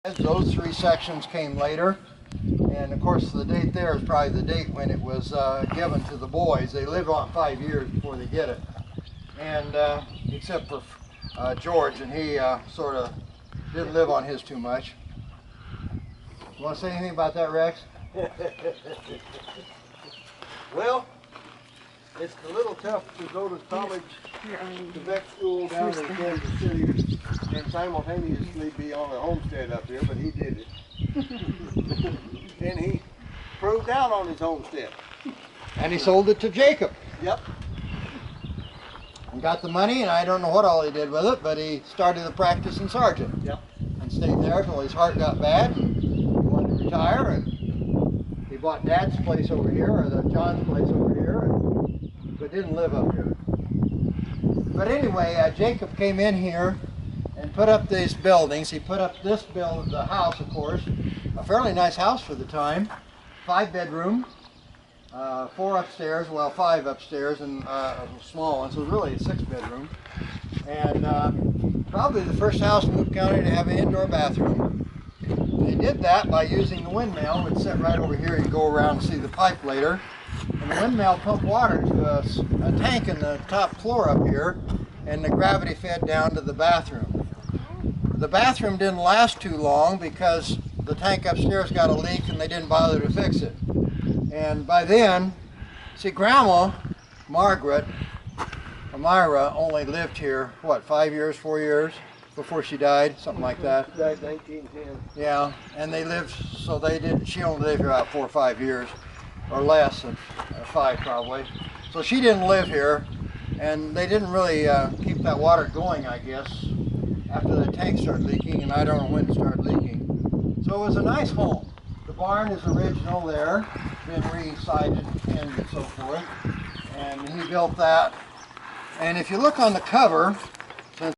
Those three sections came later, and of course the date there is probably the date when it was given to the boys. They live on 5 years before they get it, and except for George, and he sort of didn't live on his too much. You want to say anything about that, Rex? Well, it's a little tough to go to college, to vet school down in Kansas City, and simultaneously be on a homestead up here, but he did it. And he proved out on his homestead. And he sold it to Jacob. Yep. And got the money, and I don't know what all he did with it, but he started the practice in Sergeant. Yep. And stayed there until his heart got bad, and he wanted to retire, and he bought Dad's place over here, or John's place over here, but didn't live up here. But anyway, Jacob came in here and put up these buildings. He put up this the house, of course, a fairly nice house for the time, 5-bedroom, 4 upstairs, well 5 upstairs, and a small one, so really a 6-bedroom. And probably the first house in Hoop County to have an indoor bathroom. They did that by using the windmill. It's set right over here. You can go around and see the pipe later. And the windmill pumped water to a tank in the top floor up here, and the gravity fed down to the bathroom. The bathroom didn't last too long because the tank upstairs got a leak and they didn't bother to fix it. And by then, see, Grandma Margaret, or Myra, only lived here, what, 5 years, 4 years before she died, something like that. She died 1910. Yeah, and they lived, so she only lived here about 4 or 5 years, or less than 5 probably. So she didn't live here, and they didn't really keep that water going, I guess, after the tank started leaking, and I don't know when it started leaking. So it was a nice home. The barn is original there, been re-sided and so forth, and he built that. And if you look on the cover,